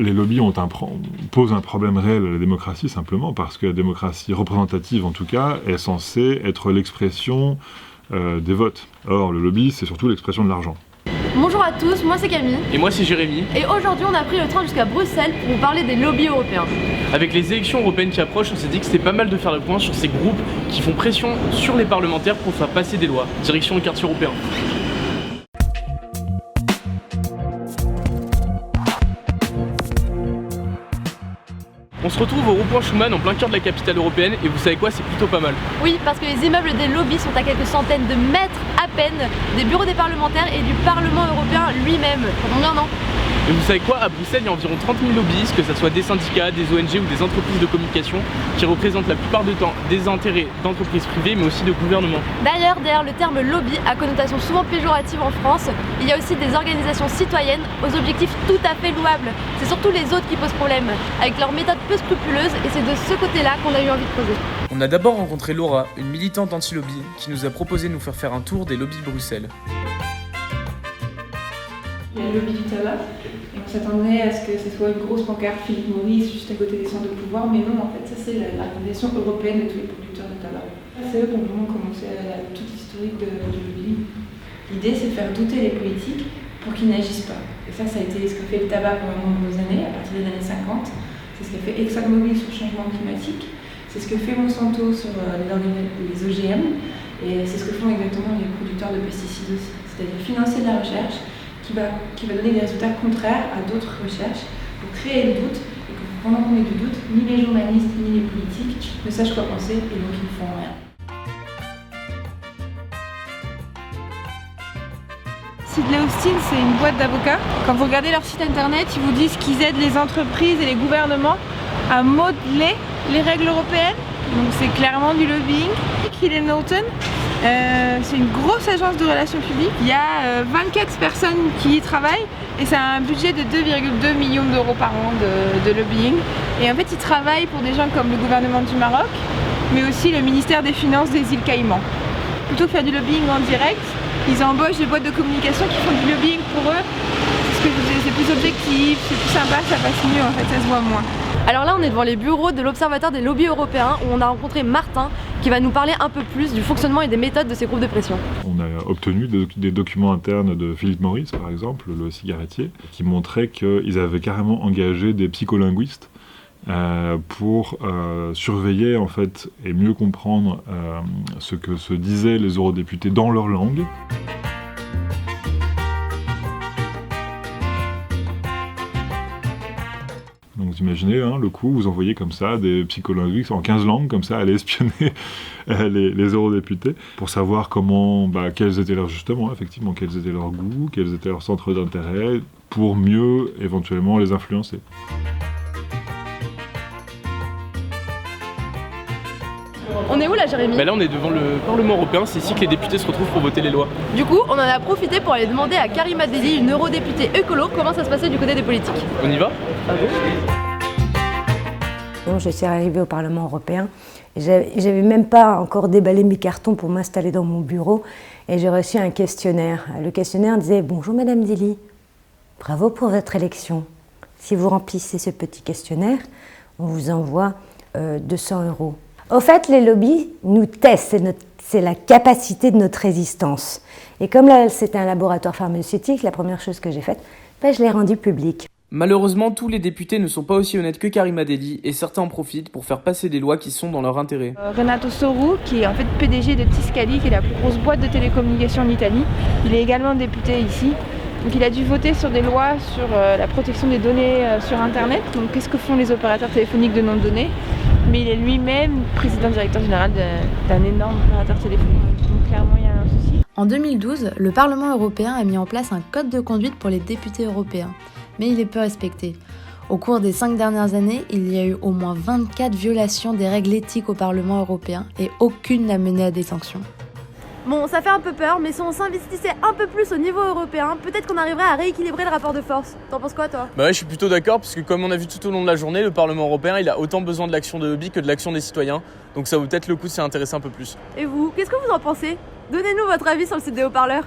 Les lobbies posent un problème réel à la démocratie simplement parce que la démocratie représentative en tout cas est censée être l'expression des votes. Or le lobby c'est surtout l'expression de l'argent. Bonjour à tous, moi c'est Camille. Et moi c'est Jérémy. Et aujourd'hui on a pris le train jusqu'à Bruxelles pour vous parler des lobbies européens. Avec les élections européennes qui approchent, on s'est dit que c'était pas mal de faire le point sur ces groupes qui font pression sur les parlementaires pour faire passer des lois. Direction le quartier européen. On se retrouve au rond-point Schuman en plein cœur de la capitale européenne et vous savez quoi, c'est plutôt pas mal. Oui, parce que les immeubles des lobbies sont à quelques centaines de mètres à peine des bureaux des parlementaires et du Parlement européen lui-même. Combien non? Et vous savez quoi, à Bruxelles il y a environ 30 000 lobbyistes, que ce soit des syndicats, des ONG ou des entreprises de communication qui représentent la plupart du temps des intérêts d'entreprises privées mais aussi de gouvernements. D'ailleurs, derrière le terme lobby à connotation souvent péjorative en France, il y a aussi des organisations citoyennes aux objectifs tout à fait louables. C'est surtout les autres qui posent problème, avec leurs méthodes peu scrupuleuses, et c'est de ce côté-là qu'on a eu envie de creuser. On a d'abord rencontré Laura, une militante anti-lobby, qui nous a proposé de nous faire un tour des lobbies de Bruxelles. Il y a le lobby du tabac, et on s'attendrait à ce que ce soit une grosse pancarte Philippe Morris juste à côté des centres de pouvoir, mais non, en fait, ça c'est l'organisation européenne de tous les producteurs de tabac. C'est eux qui ont vraiment commencé toute l'historique du lobby. L'idée c'est de faire douter les politiques pour qu'ils n'agissent pas. Et ça a été ce que fait le tabac pendant de nombreuses années, à partir des années 50. C'est ce qu'a fait ExxonMobil sur le changement climatique, c'est ce que fait Monsanto sur les OGM, et c'est ce que font exactement les producteurs de pesticides aussi. C'est-à-dire financer de la recherche qui va donner des résultats contraires à d'autres recherches pour créer le doute, et que pendant qu'on ait du doute, ni les journalistes ni les politiques ne sachent quoi penser et donc ils ne font rien. Sidley Austin, c'est une boîte d'avocats. Quand vous regardez leur site internet, ils vous disent qu'ils aident les entreprises et les gouvernements à modeler les règles européennes. Donc c'est clairement du lobbying. Hill & Knowlton, c'est une grosse agence de relations publiques. Il y a 24 personnes qui y travaillent et ça a un budget de 2,2 millions d'euros par an de lobbying. Et en fait, ils travaillent pour des gens comme le gouvernement du Maroc, mais aussi le ministère des Finances des îles Caïmans. Plutôt que faire du lobbying en direct, ils embauchent des boîtes de communication qui font du lobbying pour eux. C'est plus objectif, c'est plus sympa, ça passe mieux, en fait, ça se voit moins. Alors là on est devant les bureaux de l'Observatoire des lobbies européens où on a rencontré Martin qui va nous parler un peu plus du fonctionnement et des méthodes de ces groupes de pression. On a obtenu des documents internes de Philip Morris par exemple, le cigarettier, qui montraient qu'ils avaient carrément engagé des psycholinguistes pour surveiller en fait et mieux comprendre ce que se disaient les eurodéputés dans leur langue. Donc vous imaginez le coup, vous envoyez comme ça des psycholinguistes en 15 langues, comme ça, aller espionner les eurodéputés, pour savoir quels étaient leurs justement, effectivement, quels étaient leurs goûts, quels étaient leurs centres d'intérêt, pour mieux, éventuellement, les influencer. On est où là, Jérémy? Là on est devant le Parlement européen, c'est ici que les députés se retrouvent pour voter les lois. Du coup, on en a profité pour aller demander à Karima Delli, une eurodéputée écolo, comment ça se passait du côté des politiques. On y va? Je suis arrivée au Parlement européen, j'avais même pas encore déballé mes cartons pour m'installer dans mon bureau et j'ai reçu un questionnaire. Le questionnaire disait « Bonjour Madame Delli, bravo pour votre élection. Si vous remplissez ce petit questionnaire, on vous envoie 200 €. » Au fait, les lobbies nous testent, c'est la capacité de notre résistance. Et comme là, c'était un laboratoire pharmaceutique, la première chose que j'ai faite, je l'ai rendu public. Malheureusement, tous les députés ne sont pas aussi honnêtes que Karima Delli et certains en profitent pour faire passer des lois qui sont dans leur intérêt. Renato Soru, qui est en fait PDG de Tiscali, qui est la plus grosse boîte de télécommunications en Italie, il est également député ici. Donc il a dû voter sur des lois sur la protection des données sur Internet. Donc qu'est-ce que font les opérateurs téléphoniques de non données? Mais il est lui-même président directeur général d'un énorme opérateur téléphonique. Donc clairement, il y a un souci. En 2012, le Parlement européen a mis en place un code de conduite pour les députés européens, mais il est peu respecté. Au cours des 5 dernières années, il y a eu au moins 24 violations des règles éthiques au Parlement européen et aucune n'a mené à des sanctions. Bon, ça fait un peu peur, mais si on s'investissait un peu plus au niveau européen, peut-être qu'on arriverait à rééquilibrer le rapport de force. T'en penses quoi, toi? Ouais, je suis plutôt d'accord, parce que comme on a vu tout au long de la journée, le Parlement européen, il a autant besoin de l'action de lobby que de l'action des citoyens. Donc ça vaut peut-être le coup de s'y intéresser un peu plus. Et vous, qu'est-ce que vous en pensez? Donnez-nous votre avis sur le site des haut-parleurs.